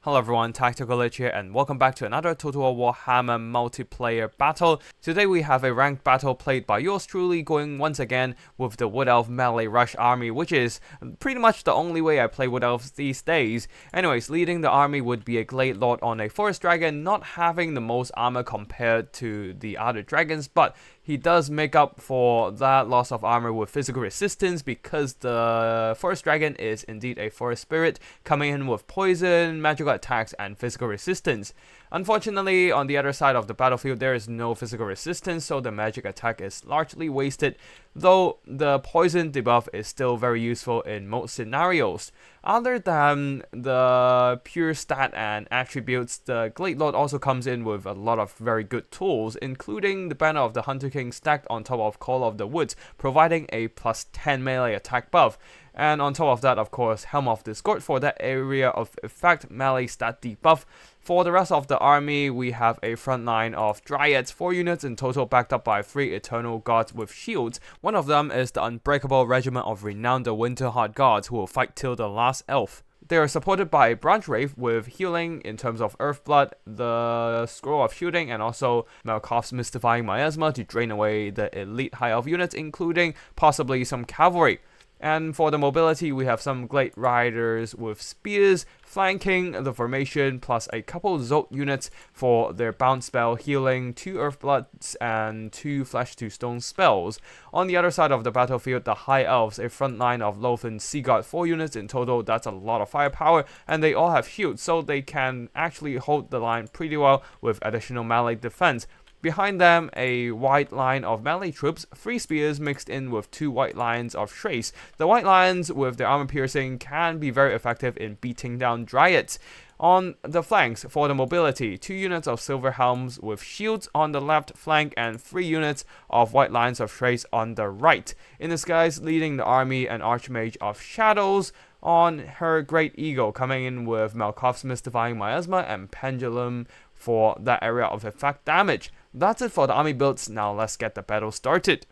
Hello everyone, Tactical Lich here, and welcome back to another Total Warhammer multiplayer battle. Today we have a ranked battle played by yours truly, going once again with the Wood Elf Melee Rush army, which is pretty much the only way I play Wood Elves these days. Anyways, leading the army would be a Glade Lord on a Forest Dragon, not having the most armor compared to the other dragons, but he does make up for that loss of armor with physical resistance because the Forest Dragon is indeed a Forest Spirit, coming in with poison, magical attacks, and physical resistance. Unfortunately, on the other side of the battlefield, there is no physical resistance, so the magic attack is largely wasted, though the poison debuff is still very useful in most scenarios. Other than the pure stat and attributes, the Glade Lord also comes in with a lot of very good tools, including the Banner of the Hunter King stacked on top of Call of the Woods, providing a plus 10 melee attack buff. And on top of that, of course, Helm of Discord for that area of effect melee stat debuff. For the rest of the army, we have a front line of Dryads, 4 units in total, backed up by 3 Eternal Gods with shields. One of them is the Unbreakable Regiment of Renowned Winterheart Gods, who will fight till the last elf. They are supported by a Branch Wraith with healing in terms of Earth Blood, the Scroll of Shielding, and also Malkov's Mystifying Miasma to drain away the elite High Elf units, including possibly some cavalry. And for the mobility, we have some Glade Riders with spears flanking the formation, plus a couple Zolt units for their bounce spell healing, 2 Earthbloods and 2 Flesh to Stone spells. On the other side of the battlefield, the High Elves, a front line of Lothern Sea God, 4 units in total. That's a lot of firepower, and they all have shields, so they can actually hold the line pretty well with additional melee defense. Behind them, a white line of melee troops, 3 spears mixed in with 2 white lines of Trace. The white lines, with their armor piercing, can be very effective in beating down Dryads. On the flanks, for the mobility, 2 units of Silver Helms with shields on the left flank and 3 units of white lines of Trace on the right. In the skies, leading the army, an Archmage of Shadows on her Great Eagle, coming in with Malkov's Mystifying Miasma and Pendulum for that area of effect damage. That's it for the army builds. Now let's get the battle started.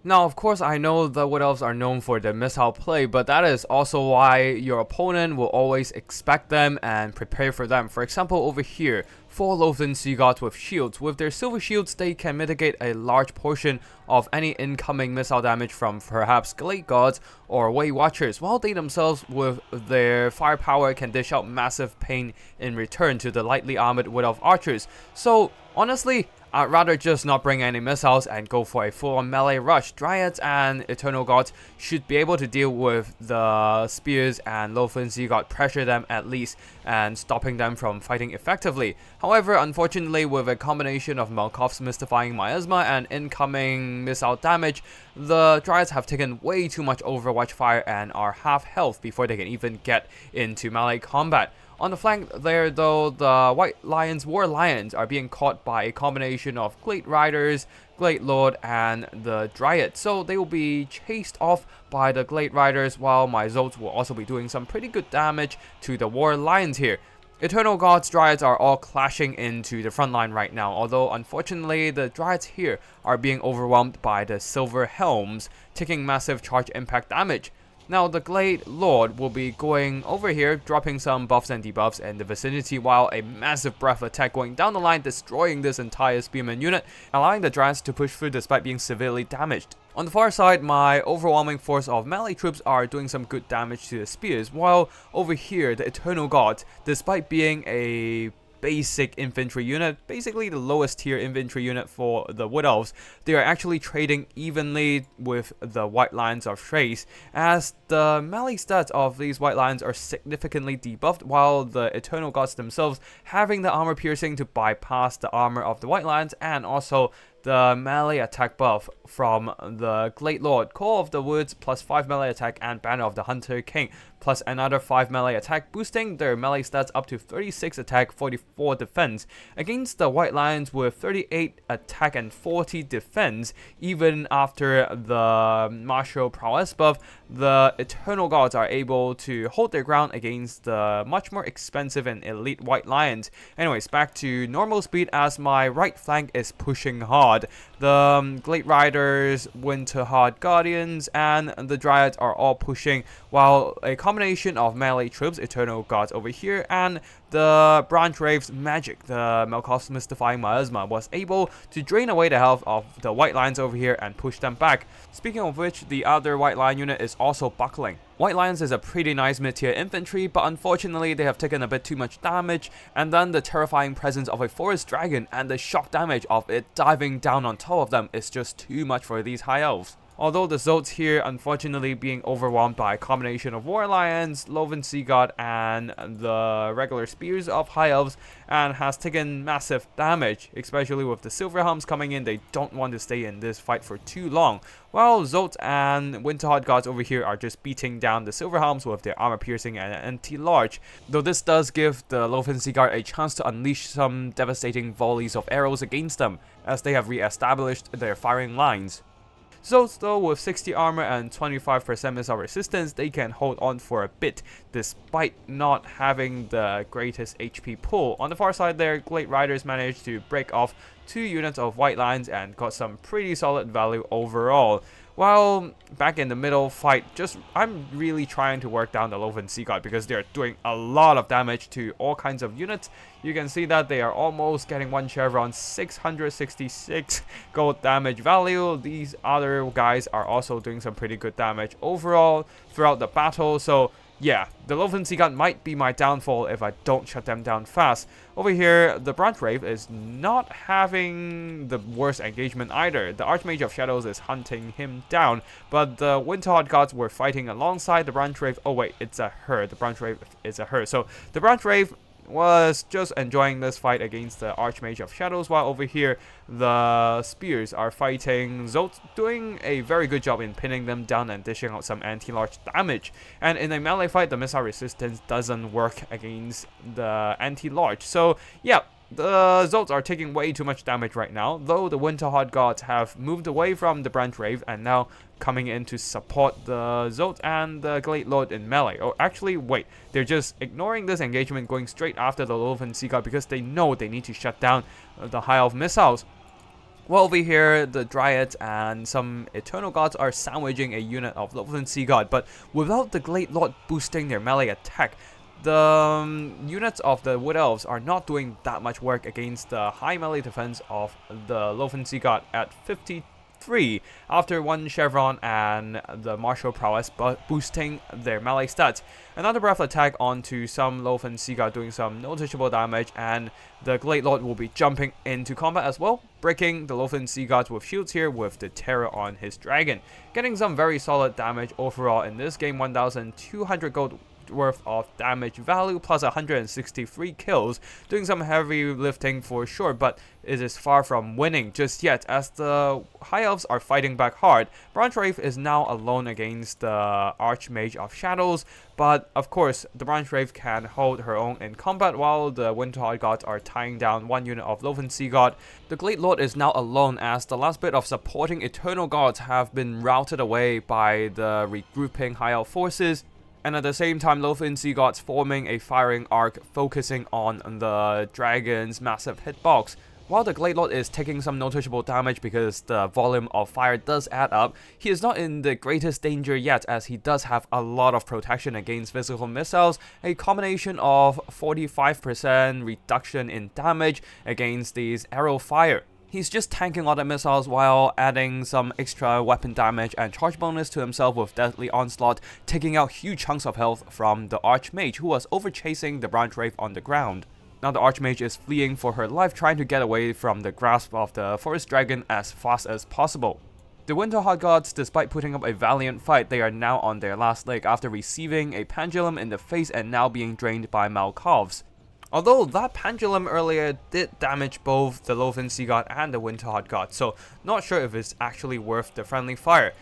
Now, of course, I know the Wood Elves are known for their missile play, but that is also why your opponent will always expect them and prepare for them. For example, over here, 4 Lothern Sea Gods with shields. With their silver shields, they can mitigate a large portion of any incoming missile damage from perhaps Glade Gods or Way Watchers, while they themselves with their firepower can dish out massive pain in return to the lightly armored Wood Elf archers. So, honestly, I'd rather just not bring any missiles and go for a full-on melee rush. Dryads and Eternal Gods should be able to deal with the spears, and Lothern Sea God pressure them at least and stopping them from fighting effectively. However, unfortunately, with a combination of Malkov's Mystifying Miasma and incoming missile damage, the Dryads have taken way too much Overwatch fire and are half health before they can even get into melee combat. On the flank there, though, the White Lions, War Lions, are being caught by a combination of Glade Riders, Glade Lord, and the Dryad. So they will be chased off by the Glade Riders, while my Zolts will also be doing some pretty good damage to the War Lions here. Eternal Gods, Dryads are all clashing into the front line right now, although unfortunately the Dryads here are being overwhelmed by the Silver Helms, taking massive charge impact damage. Now, the Glade Lord will be going over here, dropping some buffs and debuffs in the vicinity, while a massive breath attack going down the line, destroying this entire Spearman unit, allowing the Dryads to push through despite being severely damaged. On the far side, my overwhelming force of melee troops are doing some good damage to the spears, while over here, the Eternal Gods, despite being a basic infantry unit, basically the lowest tier infantry unit for the Wood Elves, they are actually trading evenly with the White Lines of Trace, as the melee stats of these White Lines are significantly debuffed, while the Eternal Gods themselves having the armor piercing to bypass the armor of the White Lines, and also the melee attack buff from the Glade Lord, Call of the Woods, plus 5 melee attack, and Banner of the Hunter King, plus another 5 melee attack, boosting their melee stats up to 36 attack, 44 defense, against the White Lions with 38 attack and 40 defense. Even after the martial prowess buff, the Eternal Gods are able to hold their ground against the much more expensive and elite White Lions. Anyways, back to normal speed as my right flank is pushing hard. The Glade Riders, Winterheart Guardians, and the Dryads are all pushing, while a combination of melee troops, Eternal Gods over here, and the Branch Wraith's magic, the Melkoth's Mystifying Miasma, was able to drain away the health of the White Lions over here and push them back. Speaking of which, the other White Lion unit is also buckling. White Lions is a pretty nice mid-tier infantry, but unfortunately they have taken a bit too much damage, and then the terrifying presence of a Forest Dragon and the shock damage of it diving down on top of them is just too much for these High Elves. Although the Zotes here unfortunately being overwhelmed by a combination of War Lions, Loven Sea God, and the regular spears of High Elves, and has taken massive damage, especially with the Silver Helms coming in. They don't want to stay in this fight for too long, while Zotes and Winterheart Gods over here are just beating down the Silver Helms with their armor piercing and anti-large, though this does give the Loven Sea God a chance to unleash some devastating volleys of arrows against them, as they have re-established their firing lines. Zotes though, with 60 armor and 25% missile resistance, they can hold on for a bit, despite not having the greatest HP pool. On the far side there, Glade Riders managed to break off 2 units of White Lions and got some pretty solid value overall. While back in the middle fight, I'm really trying to work down the Loven Sea God because they're doing a lot of damage to all kinds of units. You can see that they are almost getting 1 chevron, 666 gold damage value. These other guys are also doing some pretty good damage overall throughout the battle. So yeah, the Loven Sea God might be my downfall if I don't shut them down fast. Over here, the Branch Wraith is not having the worst engagement either. The Archmage of Shadows is hunting him down, but the Winterheart Gods were fighting alongside the Branch Wraith. Oh wait, it's a her. The Branch Wraith is a her. So the Branch Wraith was just enjoying this fight against the Archmage of Shadows, while over here the Spears are fighting Zotes, doing a very good job in pinning them down and dishing out some anti-large damage. And in a melee fight, the missile resistance doesn't work against the anti-large. So yeah, the Zotes are taking way too much damage right now, though the Winterheart Gods have moved away from the Branch Wraith and now coming in to support the Zotes and the Glade Lord in melee. Oh, actually, wait, they're just ignoring this engagement, going straight after the Loven Sea God because they know they need to shut down the High Elf missiles. Well, over here, the Dryads and some Eternal Gods are sandwiching a unit of Loven Sea God, but without the Glade Lord boosting their melee attack, the units of the Wood Elves are not doing that much work against the high melee defense of the Loven Sea God at 53 after 1 chevron and the martial prowess boosting their melee stats. Another breath attack onto some Loven Sea God doing some noticeable damage, and the Glade Lord will be jumping into combat as well, breaking the Loven Sea Gods with shields here with the terror on his dragon, getting some very solid damage overall in this game. 1,200 gold worth of damage value plus 163 kills, doing some heavy lifting for sure, but it is far from winning just yet as the High Elves are fighting back hard. Branch Wraith is now alone against the Archmage of Shadows, but of course the Branch Wraith can hold her own in combat while the Winterheart Gods are tying down 1 unit of Loven Sea God. The Glade Lord is now alone as the last bit of supporting Eternal Gods have been routed away by the regrouping High Elf forces. And at the same time, Loven Sea Gods forming a firing arc focusing on the dragon's massive hitbox. While the Glade Lord is taking some noticeable damage because the volume of fire does add up, he is not in the greatest danger yet as he does have a lot of protection against physical missiles, a combination of 45% reduction in damage against these arrow fire. He's just tanking all the missiles while adding some extra weapon damage and charge bonus to himself with Deadly Onslaught, taking out huge chunks of health from the Archmage who was overchasing the Branch Wraith on the ground. Now the Archmage is fleeing for her life, trying to get away from the grasp of the Forest Dragon as fast as possible. The Winterheart Gods, despite putting up a valiant fight, they are now on their last leg after receiving a pendulum in the face and now being drained by Malkovs. Although that pendulum earlier did damage both the Loven Sea God and the Winterheart God, so not sure if it's actually worth the friendly fire.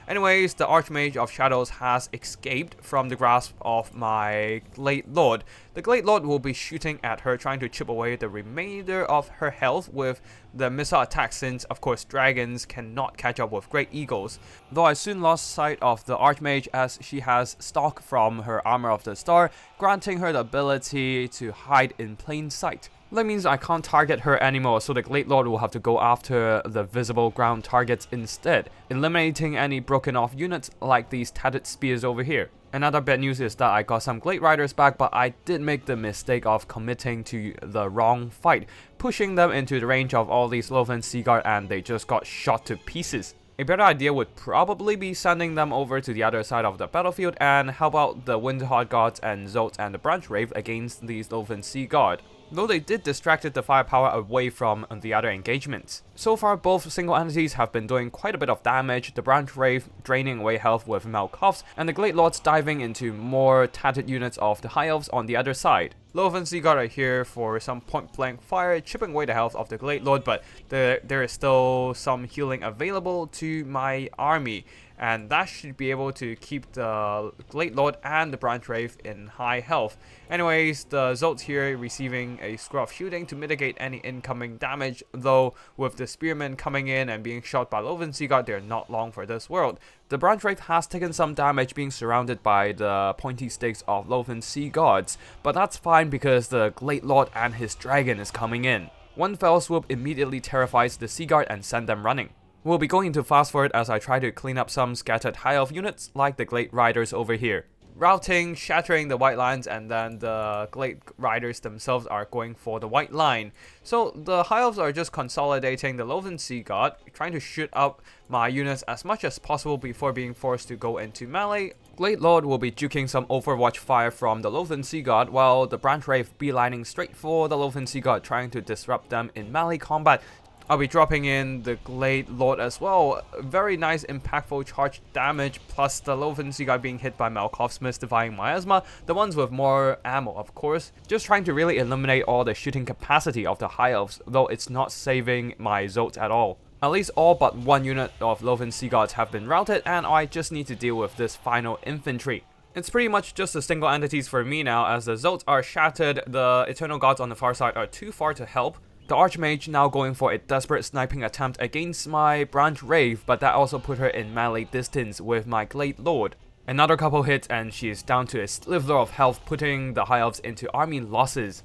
Anyways, the Archmage of Shadows has escaped from the grasp of my Glade Lord. The Glade Lord will be shooting at her, trying to chip away the remainder of her health with the missile attack, since of course dragons cannot catch up with great eagles. Though I soon lost sight of the Archmage, as she has stock from her Armor of the Star, granting her the ability to hide in plain sight. That means I can't target her anymore, so the Glade Lord will have to go after the visible ground targets instead, eliminating any broken off units like these tattered spears over here. Another bad news is that I got some Glade Riders back, but I did make the mistake of committing to the wrong fight, pushing them into the range of all these Lothern Seaguard, and they just got shot to pieces. A better idea would probably be sending them over to the other side of the battlefield and help out the Winterheart Gods and Zotes and the Branch Wraith against these Lothern Seaguard, though they did distracted the firepower away from the other engagements. So far, both single entities have been doing quite a bit of damage, the Branch Wraith draining away health with Malkoffs, and the Glade Lords diving into more tattered units of the High Elves on the other side. Lothern Seaguard are here for some point-blank fire, chipping away the health of the Glade Lord, but there is still some healing available to my army, and that should be able to keep the Glade Lord and the Branch Wraith in high health. Anyways, the Zotes here receiving a scroll of shooting to mitigate any incoming damage, though with the Spearmen coming in and being shot by Lothern Seaguard, they're not long for this world. The Branch Wraith has taken some damage being surrounded by the pointy sticks of Lothern Seaguards, but that's fine because the Glade Lord and his dragon is coming in. One fell swoop immediately terrifies the Seaguard and send them running. We'll be going into fast forward as I try to clean up some scattered High Elf units like the Glade Riders over here. Routing, shattering the white lines, and then the Glade Riders themselves are going for the white line. So the High Elves are just consolidating the Lothern Seaguard, trying to shoot up my units as much as possible before being forced to go into melee. Glade Lord will be juking some Overwatch fire from the Lothern Seaguard, while the Branch Wraith beelining straight for the Lothern Seaguard, trying to disrupt them in melee combat. I'll be dropping in the Glade Lord as well. Very nice impactful charge damage, plus the Lothern Seaguard being hit by Malkoff's Mystifying Miasma, the ones with more ammo of course. Just trying to really eliminate all the shooting capacity of the High Elves, though it's not saving my Zotes at all. At least all but one unit of Lothern Seaguards have been routed, and I just need to deal with this final infantry. It's pretty much just the single entities for me now, as the Zotes are shattered, the Eternal Gods on the far side are too far to help. The Archmage now going for a desperate sniping attempt against my Branch Wraith, but that also put her in melee distance with my Glade Lord. Another couple hits and she is down to a sliver of health, putting the High Elves into army losses.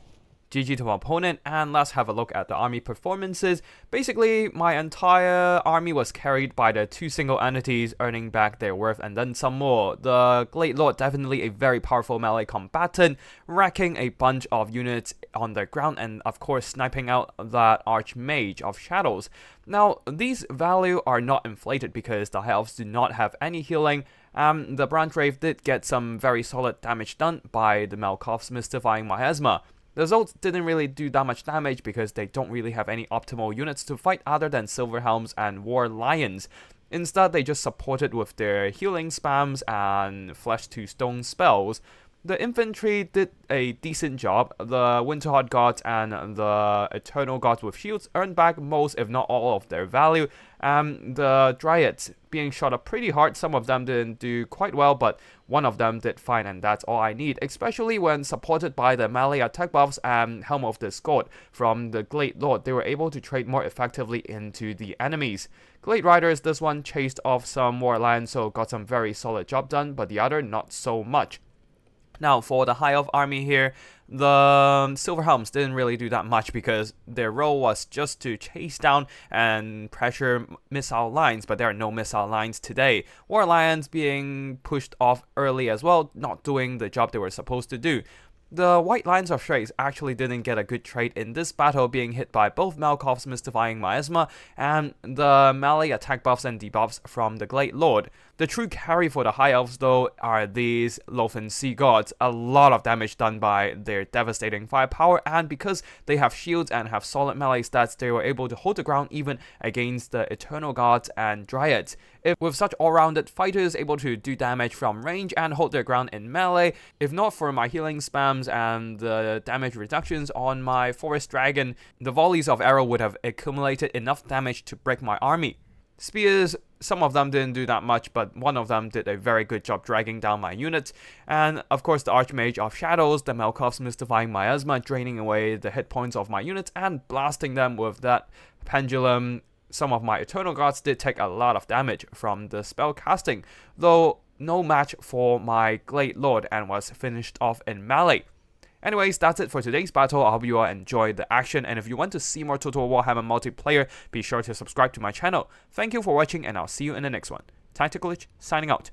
GG to my opponent, and let's have a look at the army performances. Basically, my entire army was carried by the two single entities, earning back their worth and then some more. The Glade Lord definitely a very powerful melee combatant, wrecking a bunch of units on the ground and of course sniping out that Archmage of Shadows. Now, these values are not inflated because the High Elves do not have any healing. The Branch Wraith did get some very solid damage done by the Malkoff's Mystifying Miasma. The Zotes didn't really do that much damage because they don't really have any optimal units to fight other than Silverhelms and War Lions. Instead, they just supported with their healing spams and flesh to stone spells. The infantry did a decent job. The Winterheart Gods and the Eternal Gods with shields earned back most, if not all, of their value. The Dryads being shot up pretty hard. Some of them didn't do quite well, but one of them did fine, and that's all I need. Especially when supported by the melee attack buffs and Helm of the Scald from the Glade Lord, they were able to trade more effectively into the enemies. Glade Riders, this one chased off some War Lions, so got some very solid job done, but the other not so much. Now, for the High Elf army here, the Silverhelms didn't really do that much because their role was just to chase down and pressure missile lines, but there are no missile lines today. War Lions being pushed off early as well, not doing the job they were supposed to do. The White Lines of Shreks actually didn't get a good trade in this battle, being hit by both Malkoff's Mystifying Miasma and the melee attack buffs and debuffs from the Glade Lord. The true carry for the High Elves though are these Lothern Seaguards. A lot of damage done by their devastating firepower, and because they have shields and have solid melee stats, they were able to hold the ground even against the Eternal Gods and Dryads. With such all-rounded fighters able to do damage from range and hold their ground in melee, if not for my healing spams and the damage reductions on my Forest Dragon, the volleys of arrow would have accumulated enough damage to break my army. Spears some of them didn't do that much, but one of them did a very good job dragging down my units. And of course, the Archmage of Shadows, the Melkov's Mystifying Miasma, draining away the hit points of my units and blasting them with that Pendulum. Some of my Eternal Guards did take a lot of damage from the spell casting, though no match for my Glade Lord, and was finished off in melee. Anyways, that's it for today's battle. I hope you all enjoyed the action, and if you want to see more Total Warhammer multiplayer, be sure to subscribe to my channel. Thank you for watching, and I'll see you in the next one. Tactical Lich, signing out.